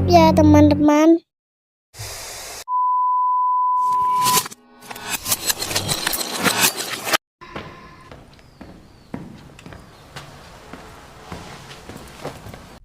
ya teman-teman.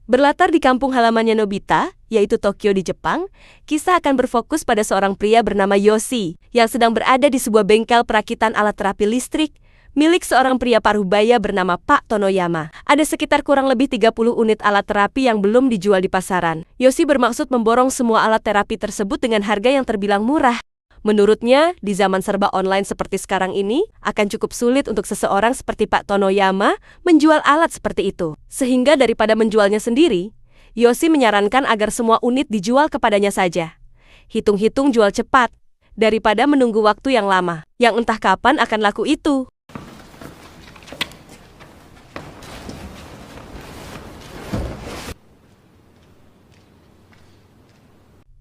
Berlatar di kampung halamannya Nobita, yaitu Tokyo di Jepang, kisah akan berfokus pada seorang pria bernama Yoshi yang sedang berada di sebuah bengkel perakitan alat terapi listrik milik seorang pria parubaya bernama Pak Tonoyama. Ada sekitar kurang lebih 30 unit alat terapi yang belum dijual di pasaran. Yoshi bermaksud memborong semua alat terapi tersebut dengan harga yang terbilang murah. Menurutnya, di zaman serba online seperti sekarang ini, akan cukup sulit untuk seseorang seperti Pak Tonoyama menjual alat seperti itu. Sehingga daripada menjualnya sendiri, Yoshi menyarankan agar semua unit dijual kepadanya saja. Hitung-hitung jual cepat, daripada menunggu waktu yang lama, yang entah kapan akan laku itu.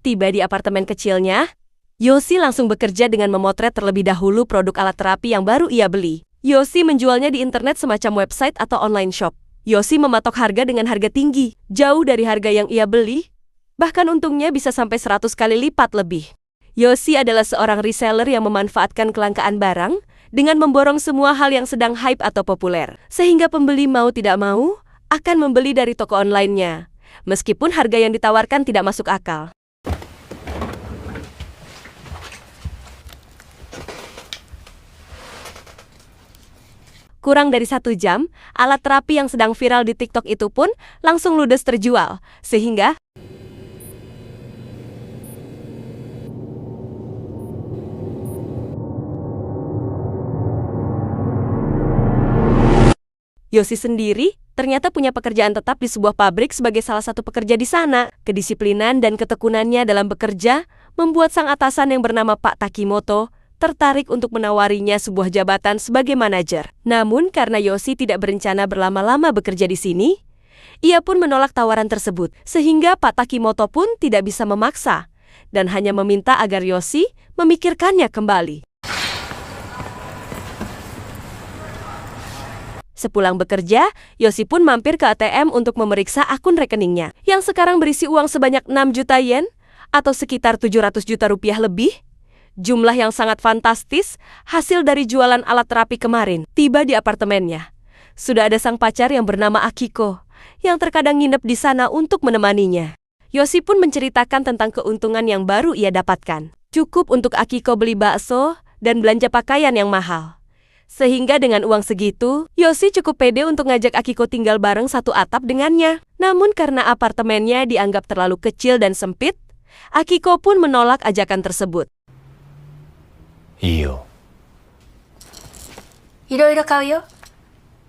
Tiba di apartemen kecilnya, Yoshi langsung bekerja dengan memotret terlebih dahulu produk alat terapi yang baru ia beli. Yoshi menjualnya di internet semacam website atau online shop. Yoshi mematok harga dengan harga tinggi, jauh dari harga yang ia beli. Bahkan untungnya bisa sampai 100 kali lipat lebih. Yoshi adalah seorang reseller yang memanfaatkan kelangkaan barang dengan memborong semua hal yang sedang hype atau populer. Sehingga pembeli mau tidak mau akan membeli dari toko online-nya, meskipun harga yang ditawarkan tidak masuk akal. Kurang dari 1 jam, alat terapi yang sedang viral di TikTok itu pun langsung ludes terjual. Sehingga Yoshi sendiri ternyata punya pekerjaan tetap di sebuah pabrik sebagai salah satu pekerja di sana. Kedisiplinan dan ketekunannya dalam bekerja membuat sang atasan yang bernama Pak Takimoto tertarik untuk menawarinya sebuah jabatan sebagai manajer. Namun karena Yoshi tidak berencana berlama-lama bekerja di sini, ia pun menolak tawaran tersebut, sehingga Pak Takimoto pun tidak bisa memaksa, dan hanya meminta agar Yoshi memikirkannya kembali. Sepulang bekerja, Yoshi pun mampir ke ATM untuk memeriksa akun rekeningnya, yang sekarang berisi uang sebanyak 6 juta yen, atau sekitar 700 juta rupiah lebih. Jumlah yang sangat fantastis, hasil dari jualan alat terapi kemarin, tiba di apartemennya. Sudah ada sang pacar yang bernama Akiko, yang terkadang nginep di sana untuk menemaninya. Yoshi pun menceritakan tentang keuntungan yang baru ia dapatkan. Cukup untuk Akiko beli bakso dan belanja pakaian yang mahal. Sehingga dengan uang segitu, Yoshi cukup pede untuk ngajak Akiko tinggal bareng satu atap dengannya. Namun karena apartemennya dianggap terlalu kecil dan sempit, Akiko pun menolak ajakan tersebut. Iyo. いろいろ買うよ。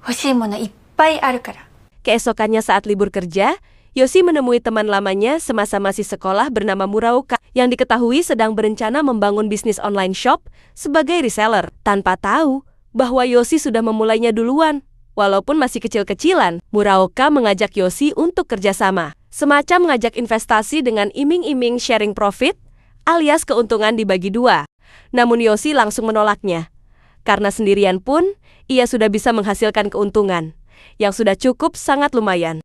欲しいものいっぱいあるから。 Keesokannya saat libur kerja, Yoshi menemui teman lamanya semasa masih sekolah bernama Muraoka yang diketahui sedang berencana membangun bisnis online shop sebagai reseller, tanpa tahu bahwa Yoshi sudah memulainya duluan. Walaupun masih kecil-kecilan, Muraoka mengajak Yoshi untuk kerjasama, semacam mengajak investasi dengan iming-iming sharing profit alias keuntungan dibagi dua. Namun Yoshi langsung menolaknya, karena sendirian pun ia sudah bisa menghasilkan keuntungan, yang sudah cukup sangat lumayan.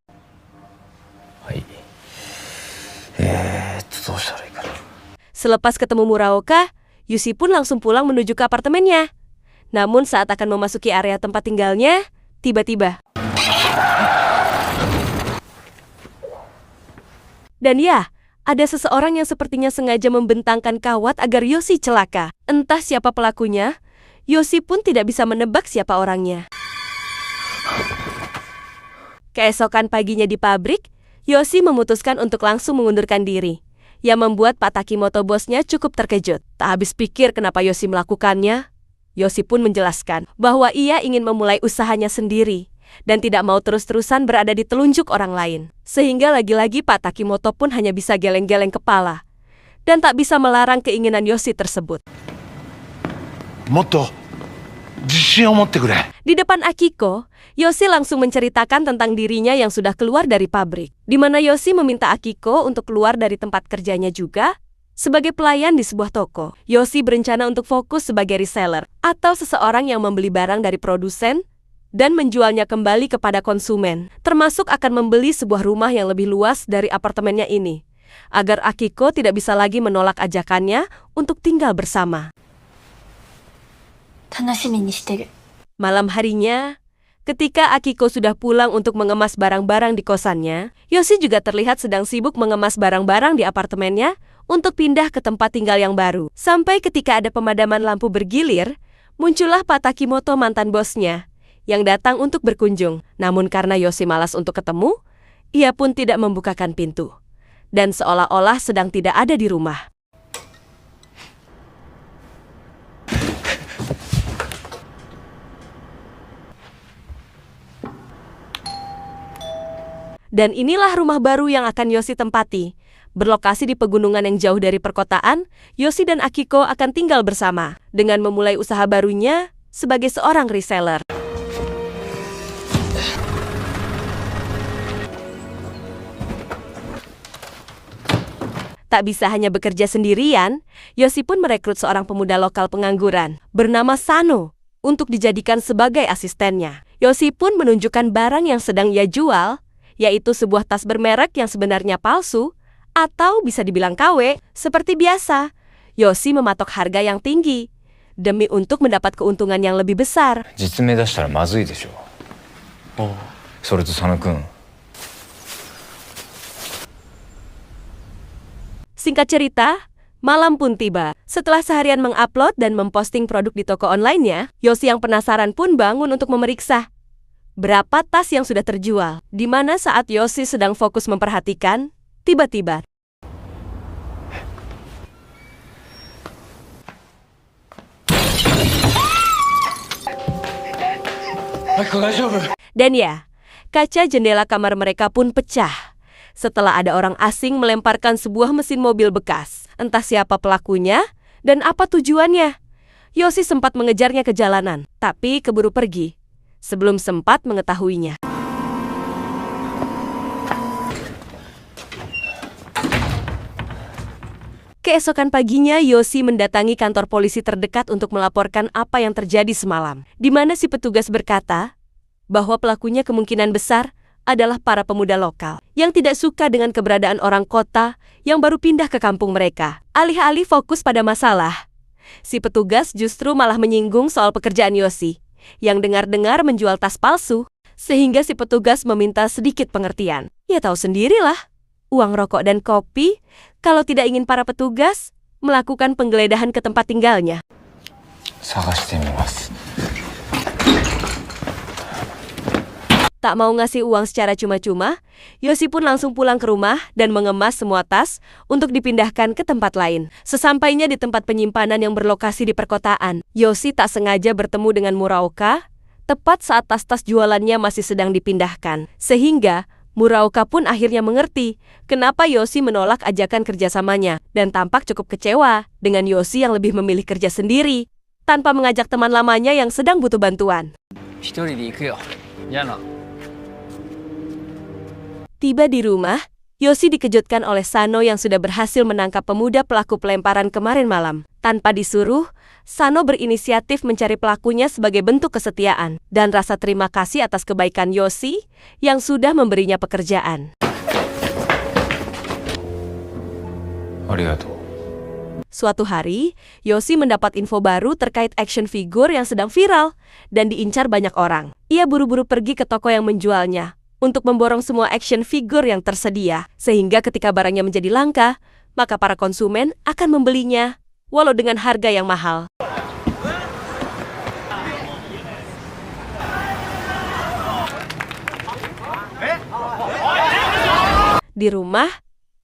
Selepas ketemu Muraoka, Yoshi pun langsung pulang menuju ke apartemennya. Namun saat akan memasuki area tempat tinggalnya, tiba-tiba. Dan ya, ada seseorang yang sepertinya sengaja membentangkan kawat agar Yoshi celaka. Entah siapa pelakunya, Yoshi pun tidak bisa menebak siapa orangnya. Keesokan paginya di pabrik, Yoshi memutuskan untuk langsung mengundurkan diri, yang membuat Pak Takimoto bosnya cukup terkejut. Tak habis pikir kenapa Yoshi melakukannya, Yoshi pun menjelaskan bahwa ia ingin memulai usahanya sendiri dan tidak mau terus-terusan berada di telunjuk orang lain. Sehingga lagi-lagi Pak Takimoto pun hanya bisa geleng-geleng kepala dan tak bisa melarang keinginan Yoshi tersebut. Di depan Akiko, Yoshi langsung menceritakan tentang dirinya yang sudah keluar dari pabrik, di mana Yoshi meminta Akiko untuk keluar dari tempat kerjanya juga sebagai pelayan di sebuah toko. Yoshi berencana untuk fokus sebagai reseller atau seseorang yang membeli barang dari produsen dan menjualnya kembali kepada konsumen, termasuk akan membeli sebuah rumah yang lebih luas dari apartemennya ini. agar Akiko tidak bisa lagi menolak ajakannya untuk tinggal bersama. 楽しみにしてる。 Malam harinya, ketika Akiko sudah pulang untuk mengemas barang-barang di kosannya, Yoshi juga terlihat sedang sibuk mengemas barang-barang di apartemennya untuk pindah ke tempat tinggal yang baru. Sampai ketika ada pemadaman lampu bergilir, muncullah Pak Takimoto, mantan bosnya, yang datang untuk berkunjung. Namun karena Yoshi malas untuk ketemu, ia pun tidak membukakan pintu. Dan seolah-olah sedang tidak ada di rumah. Dan inilah rumah baru yang akan Yoshi tempati. Berlokasi di pegunungan yang jauh dari perkotaan, Yoshi dan Akiko akan tinggal bersama dengan memulai usaha barunya sebagai seorang reseller. Tak bisa hanya bekerja sendirian, Yoshi pun merekrut seorang pemuda lokal pengangguran bernama Sano untuk dijadikan sebagai asistennya. Yoshi pun menunjukkan barang yang sedang ia jual, yaitu sebuah tas bermerek yang sebenarnya palsu, atau bisa dibilang KW, seperti biasa. Yoshi mematok harga yang tinggi, demi untuk mendapat keuntungan yang lebih besar. 実名出したらまずいでしょ。それと佐野くん。 Singkat cerita, malam pun tiba. Setelah seharian mengupload dan memposting produk di toko online-nya, Yoshi yang penasaran pun bangun untuk memeriksa berapa tas yang sudah terjual. Di mana saat Yoshi sedang fokus memperhatikan, tiba-tiba dan ya, kaca jendela kamar mereka pun pecah setelah ada orang asing melemparkan sebuah mesin mobil bekas. Entah siapa pelakunya dan apa tujuannya. Yoshi sempat mengejarnya ke jalanan, tapi keburu pergi sebelum sempat mengetahuinya. Keesokan paginya, Yoshi mendatangi kantor polisi terdekat untuk melaporkan apa yang terjadi semalam, di mana si petugas berkata bahwa pelakunya kemungkinan besar adalah para pemuda lokal yang tidak suka dengan keberadaan orang kota yang baru pindah ke kampung mereka. Alih-alih fokus pada masalah, si petugas justru malah menyinggung soal pekerjaan Yoshi yang dengar-dengar menjual tas palsu, sehingga si petugas meminta sedikit pengertian. Ya tahu sendirilah, uang rokok dan kopi kalau tidak ingin para petugas melakukan penggeledahan ke tempat tinggalnya. Tak mau ngasih uang secara cuma-cuma, Yoshi pun langsung pulang ke rumah dan mengemas semua tas untuk dipindahkan ke tempat lain. Sesampainya di tempat penyimpanan yang berlokasi di perkotaan, Yoshi tak sengaja bertemu dengan Muraoka tepat saat tas-tas jualannya masih sedang dipindahkan. Sehingga Muraoka pun akhirnya mengerti kenapa Yoshi menolak ajakan kerjasamanya dan tampak cukup kecewa dengan Yoshi yang lebih memilih kerja sendiri tanpa mengajak teman lamanya yang sedang butuh bantuan. Tiba di rumah, Yoshi dikejutkan oleh Sano yang sudah berhasil menangkap pemuda pelaku pelemparan kemarin malam. Tanpa disuruh, Sano berinisiatif mencari pelakunya sebagai bentuk kesetiaan dan rasa terima kasih atas kebaikan Yoshi yang sudah memberinya pekerjaan. Suatu hari, Yoshi mendapat info baru terkait action figure yang sedang viral dan diincar banyak orang. Ia buru-buru pergi ke toko yang menjualnya untuk memborong semua action figure yang tersedia, sehingga ketika barangnya menjadi langka, maka para konsumen akan membelinya, walau dengan harga yang mahal. Di rumah,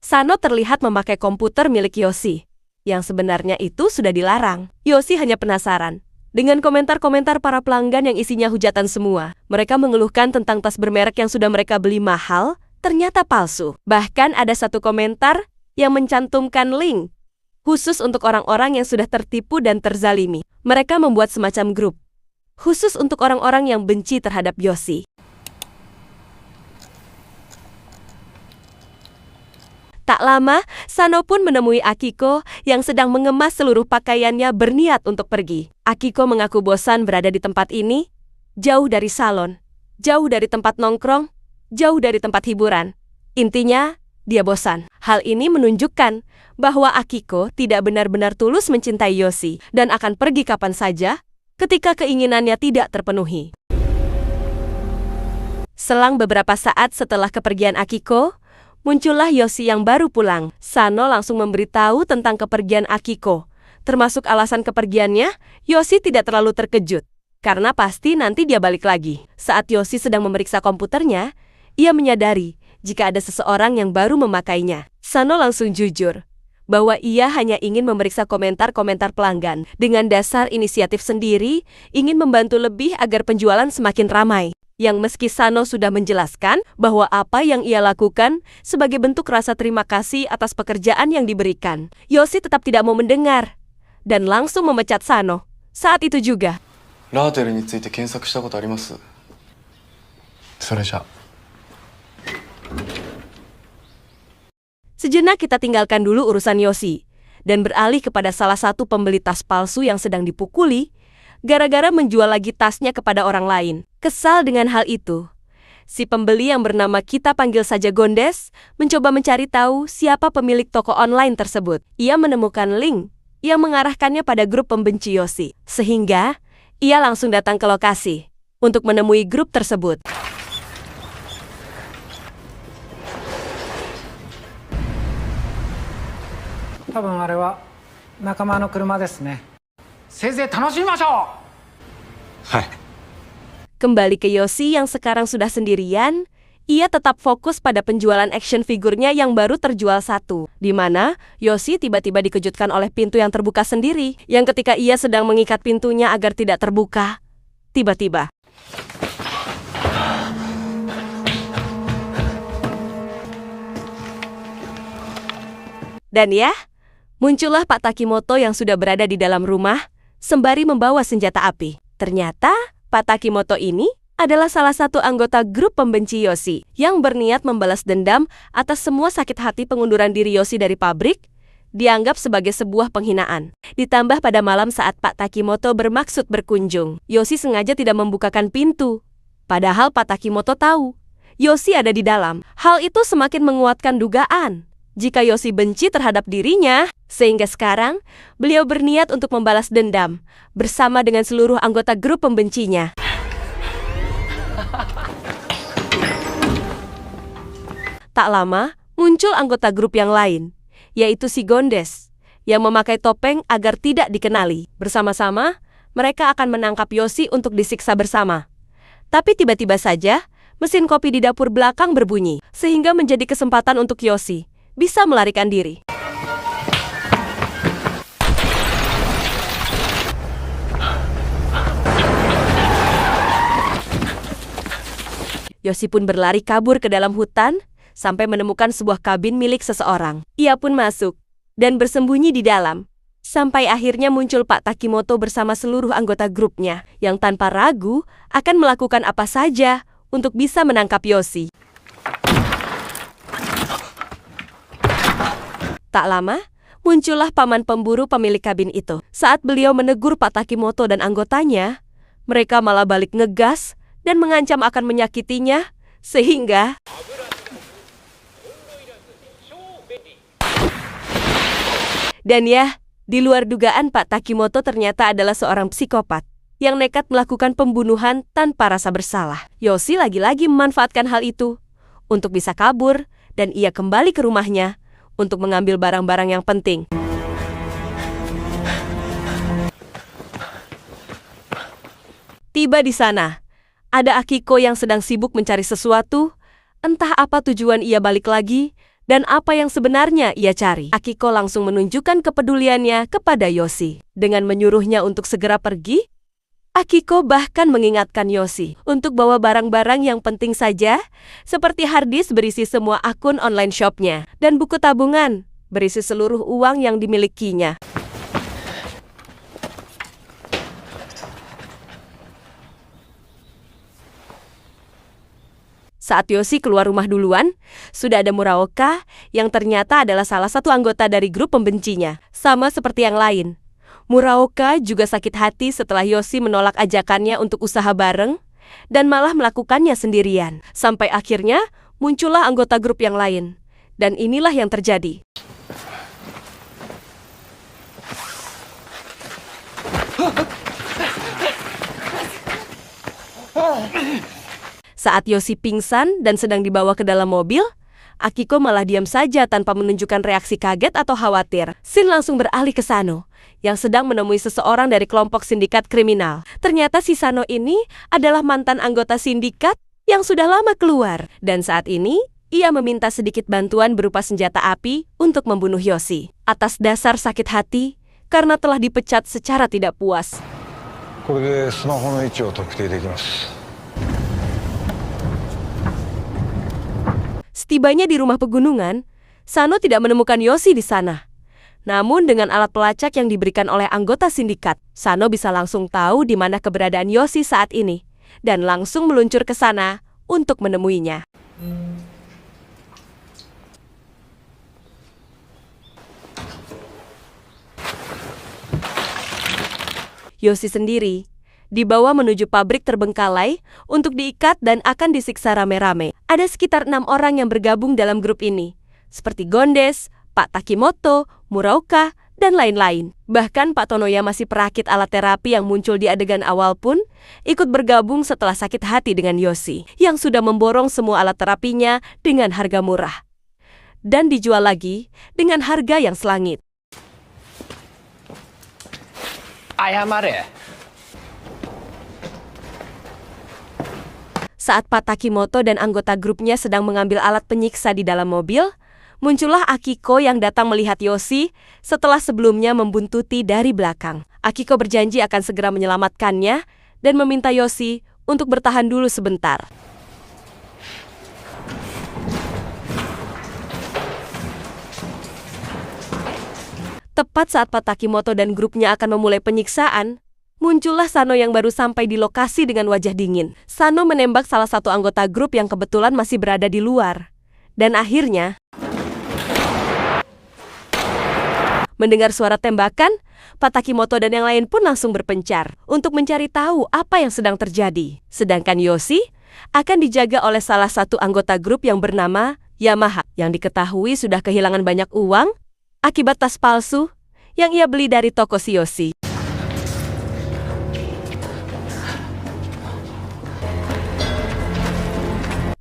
Sano terlihat memakai komputer milik Yoshi, yang sebenarnya itu sudah dilarang. Yoshi hanya penasaran dengan komentar-komentar para pelanggan yang isinya hujatan semua. Mereka mengeluhkan tentang tas bermerek yang sudah mereka beli mahal, ternyata palsu. Bahkan ada satu komentar yang mencantumkan link khusus untuk orang-orang yang sudah tertipu dan terzalimi. Mereka membuat semacam grup khusus untuk orang-orang yang benci terhadap Yoshi. Tak lama, Sano pun menemui Akiko yang sedang mengemas seluruh pakaiannya berniat untuk pergi. Akiko mengaku bosan berada di tempat ini, jauh dari salon, jauh dari tempat nongkrong, jauh dari tempat hiburan. Intinya, dia bosan. Hal ini menunjukkan bahwa Akiko tidak benar-benar tulus mencintai Yoshi dan akan pergi kapan saja ketika keinginannya tidak terpenuhi. Selang beberapa saat setelah kepergian Akiko, muncullah Yoshi yang baru pulang. Sano langsung memberitahu tentang kepergian Akiko. Termasuk alasan kepergiannya, Yoshi tidak terlalu terkejut. Karena pasti nanti dia balik lagi. Saat Yoshi sedang memeriksa komputernya, ia menyadari jika ada seseorang yang baru memakainya. Sano langsung jujur bahwa ia hanya ingin memeriksa komentar-komentar pelanggan. Dengan dasar inisiatif sendiri, ingin membantu lebih agar penjualan semakin ramai. Yang meski Sano sudah menjelaskan bahwa apa yang ia lakukan sebagai bentuk rasa terima kasih atas pekerjaan yang diberikan, Yoshi tetap tidak mau mendengar dan langsung memecat Sano. Saat itu juga, ラーテルについて検索したことあります。それじゃ。 sejenak kita tinggalkan dulu urusan Yoshi dan beralih kepada salah satu pembeli tas palsu yang sedang dipukuli gara-gara menjual lagi tasnya kepada orang lain. Kesal dengan hal itu, si pembeli yang bernama kita panggil saja Gondes mencoba mencari tahu siapa pemilik toko online tersebut. Ia menemukan link yang mengarahkannya pada grup pembenci Yoshi, sehingga ia langsung datang ke lokasi untuk menemui grup tersebut. Tabun あれは仲間の車ですね。せいぜい楽しみましょう。はい。 Kembali ke Yoshi yang sekarang sudah sendirian, ia tetap fokus pada penjualan action figurnya yang baru terjual satu. Di mana Yoshi tiba-tiba dikejutkan oleh pintu yang terbuka sendiri, yang ketika ia sedang mengikat pintunya agar tidak terbuka, tiba-tiba dan ya, muncullah Pak Takimoto yang sudah berada di dalam rumah, sembari membawa senjata api. Ternyata Pak Takimoto ini adalah salah satu anggota grup pembenci Yoshi yang berniat membalas dendam atas semua sakit hati pengunduran diri Yoshi dari pabrik, dianggap sebagai sebuah penghinaan. Ditambah pada malam saat Pak Takimoto bermaksud berkunjung, Yoshi sengaja tidak membukakan pintu. Padahal Pak Takimoto tahu Yoshi ada di dalam. Hal itu semakin menguatkan dugaan jika Yoshi benci terhadap dirinya, sehingga sekarang beliau berniat untuk membalas dendam bersama dengan seluruh anggota grup pembencinya. Tak lama, muncul anggota grup yang lain, yaitu si Gondes, yang memakai topeng agar tidak dikenali. Bersama-sama, mereka akan menangkap Yoshi untuk disiksa bersama. Tapi tiba-tiba saja, mesin kopi di dapur belakang berbunyi, sehingga menjadi kesempatan untuk Yoshi bisa melarikan diri. Yoshi pun berlari kabur ke dalam hutan sampai menemukan sebuah kabin milik seseorang. Ia pun masuk dan bersembunyi di dalam. Sampai akhirnya muncul Pak Takimoto bersama seluruh anggota grupnya yang tanpa ragu akan melakukan apa saja untuk bisa menangkap Yoshi. Tak lama, muncullah paman pemburu pemilik kabin itu. Saat beliau menegur Pak Takimoto dan anggotanya, mereka malah balik ngegas dan mengancam akan menyakitinya, sehingga dan ya, di luar dugaan Pak Takimoto ternyata adalah seorang psikopat yang nekat melakukan pembunuhan tanpa rasa bersalah. Yoshi lagi-lagi memanfaatkan hal itu untuk bisa kabur dan ia kembali ke rumahnya untuk mengambil barang-barang yang penting. Tiba di sana, ada Akiko yang sedang sibuk mencari sesuatu, entah apa tujuan ia balik lagi, dan apa yang sebenarnya ia cari. Akiko langsung menunjukkan kepeduliannya kepada Yoshi. Dengan menyuruhnya untuk segera pergi, Akiko bahkan mengingatkan Yoshi untuk bawa barang-barang yang penting saja, seperti harddisk berisi semua akun online shopnya, dan buku tabungan berisi seluruh uang yang dimilikinya. Saat Yoshi keluar rumah duluan, sudah ada Muraoka yang ternyata adalah salah satu anggota dari grup pembencinya, sama seperti yang lain. Muraoka juga sakit hati setelah Yoshi menolak ajakannya untuk usaha bareng dan malah melakukannya sendirian. Sampai akhirnya muncullah anggota grup yang lain. Dan inilah yang terjadi. Saat Yoshi pingsan dan sedang dibawa ke dalam mobil, Akiko malah diam saja tanpa menunjukkan reaksi kaget atau khawatir. Shin langsung beralih ke Sano, yang sedang menemui seseorang dari kelompok sindikat kriminal. Ternyata si Sano ini adalah mantan anggota sindikat yang sudah lama keluar. Dan saat ini, ia meminta sedikit bantuan berupa senjata api untuk membunuh Yoshi. Atas dasar sakit hati, karena telah dipecat secara tidak puas. これでスマホの位置を特定できます。 Setibanya di rumah pegunungan, Sano tidak menemukan Yoshi di sana. Namun dengan alat pelacak yang diberikan oleh anggota sindikat, Sano bisa langsung tahu di mana keberadaan Yoshi saat ini dan langsung meluncur ke sana untuk menemuinya. Yoshi sendiri dibawa menuju pabrik terbengkalai untuk diikat dan akan disiksa rame-rame. Ada sekitar 6 orang yang bergabung dalam grup ini, seperti Gondes, Pak Takimoto, Muraoka, dan lain-lain. Bahkan Pak Tonoyama si perakit alat terapi yang muncul di adegan awal pun ikut bergabung setelah sakit hati dengan Yoshi, yang sudah memborong semua alat terapinya dengan harga murah. Dan dijual lagi dengan harga yang selangit. Ayamare. Saat Pak Takimoto dan anggota grupnya sedang mengambil alat penyiksa di dalam mobil, muncullah Akiko yang datang melihat Yoshi setelah sebelumnya membuntuti dari belakang. Akiko berjanji akan segera menyelamatkannya dan meminta Yoshi untuk bertahan dulu sebentar. Tepat saat Pak Takimoto dan grupnya akan memulai penyiksaan, muncullah Sano yang baru sampai di lokasi dengan wajah dingin. Sano menembak salah satu anggota grup yang kebetulan masih berada di luar. Dan akhirnya, mendengar suara tembakan, Pak Takimoto dan yang lain pun langsung berpencar untuk mencari tahu apa yang sedang terjadi. Sedangkan Yoshi akan dijaga oleh salah satu anggota grup yang bernama Yamaha, yang diketahui sudah kehilangan banyak uang akibat tas palsu yang ia beli dari toko si Yoshi.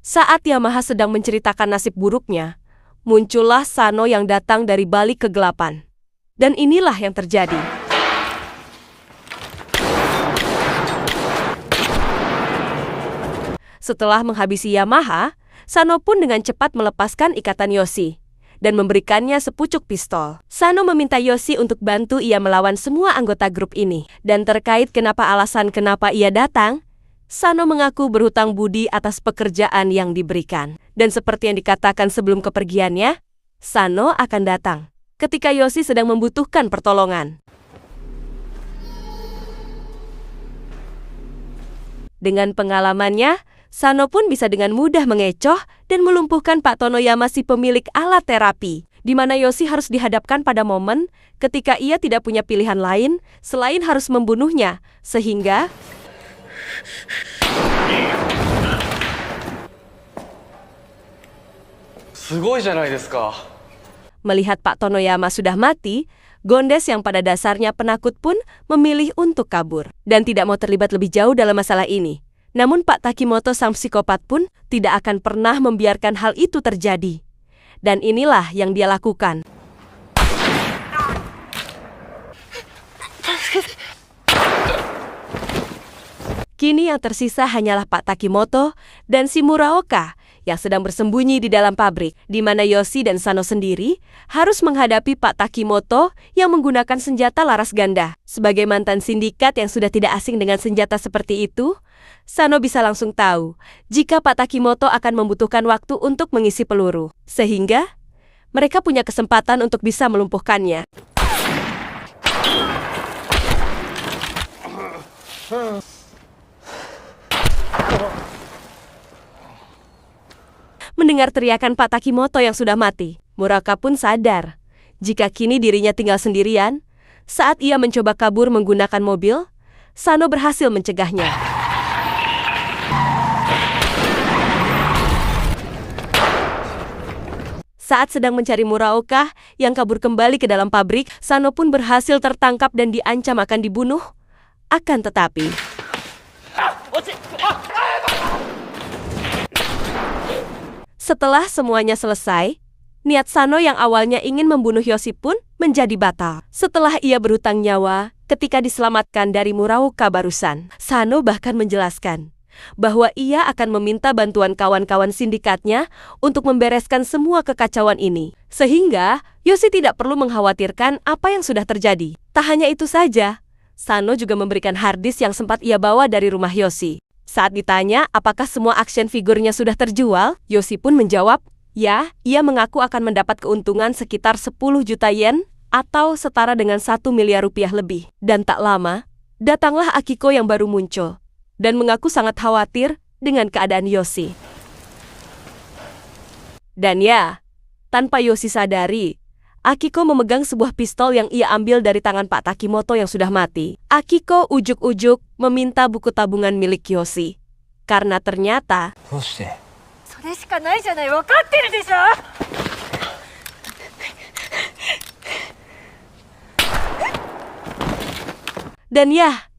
Saat Yamaha sedang menceritakan nasib buruknya, muncullah Sano yang datang dari balik kegelapan. Dan inilah yang terjadi. Setelah menghabisi Yamaha, Sano pun dengan cepat melepaskan ikatan Yoshi dan memberikannya sepucuk pistol. Sano meminta Yoshi untuk bantu ia melawan semua anggota grup ini. Dan terkait alasan kenapa ia datang, Sano mengaku berhutang budi atas pekerjaan yang diberikan. Dan seperti yang dikatakan sebelum kepergiannya, Sano akan datang ketika Yoshi sedang membutuhkan pertolongan. Dengan pengalamannya, Sano pun bisa dengan mudah mengecoh dan melumpuhkan Pak Tonoyama si pemilik alat terapi, di mana Yoshi harus dihadapkan pada momen ketika ia tidak punya pilihan lain selain harus membunuhnya, sehingga melihat Pak Tonoyama sudah mati, Gondes yang pada dasarnya penakut pun memilih untuk kabur dan tidak mau terlibat lebih jauh dalam masalah ini. Namun Pak Takimoto sang psikopat pun tidak akan pernah membiarkan hal itu terjadi. Dan inilah yang dia lakukan. Kini yang tersisa hanyalah Pak Takimoto dan si Muraoka yang sedang bersembunyi di dalam pabrik, di mana Yoshi dan Sano sendiri harus menghadapi Pak Takimoto yang menggunakan senjata laras ganda. Sebagai mantan sindikat yang sudah tidak asing dengan senjata seperti itu, Sano bisa langsung tahu jika Pak Takimoto akan membutuhkan waktu untuk mengisi peluru, sehingga mereka punya kesempatan untuk bisa melumpuhkannya. Mendengar teriakan Pak Takimoto yang sudah mati, Muraoka pun sadar jika kini dirinya tinggal sendirian. Saat ia mencoba kabur menggunakan mobil, Sano berhasil mencegahnya. Saat sedang mencari Muraoka yang kabur kembali ke dalam pabrik, Sano pun berhasil tertangkap dan diancam akan dibunuh. Akan tetapi, setelah semuanya selesai, niat Sano yang awalnya ingin membunuh Yoshi pun menjadi batal. Setelah ia berhutang nyawa ketika diselamatkan dari Muraoka barusan, Sano bahkan menjelaskan bahwa ia akan meminta bantuan kawan-kawan sindikatnya untuk membereskan semua kekacauan ini. Sehingga, Yoshi tidak perlu mengkhawatirkan apa yang sudah terjadi. Tak hanya itu saja, Sano juga memberikan harddisk yang sempat ia bawa dari rumah Yoshi. Saat ditanya apakah semua action figurnya sudah terjual, Yoshi pun menjawab, ya, ia mengaku akan mendapat keuntungan sekitar 10 juta yen atau setara dengan 1 miliar rupiah lebih. Dan tak lama, datanglah Akiko yang baru muncul dan mengaku sangat khawatir dengan keadaan Yoshi. Dan ya, tanpa Yoshi sadari, Akiko memegang sebuah pistol yang ia ambil dari tangan Pak Takimoto yang sudah mati. Akiko ujuk-ujuk meminta buku tabungan milik Yoshi. Karena ternyata, どうして？それしかないじゃない、分かってるでしょ。 dan ya,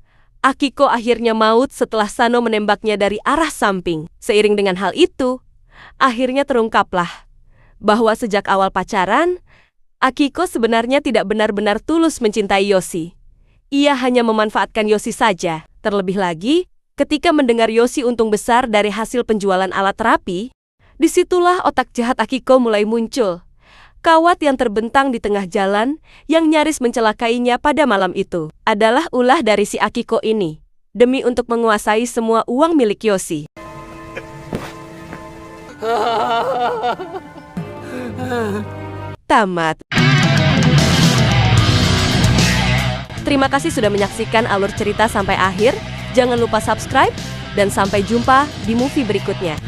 Akiko akhirnya maut setelah Sano menembaknya dari arah samping. Seiring dengan hal itu, akhirnya terungkaplah bahwa sejak awal pacaran, Akiko sebenarnya tidak benar-benar tulus mencintai Yoshi. Ia hanya memanfaatkan Yoshi saja. Terlebih lagi, ketika mendengar Yoshi untung besar dari hasil penjualan alat terapi, disitulah otak jahat Akiko mulai muncul. Kawat yang terbentang di tengah jalan yang nyaris mencelakainya pada malam itu adalah ulah dari si Akiko ini, demi untuk menguasai semua uang milik Yoshi. Tamat. Terima kasih sudah menyaksikan alur cerita sampai akhir. Jangan lupa subscribe dan sampai jumpa di movie berikutnya.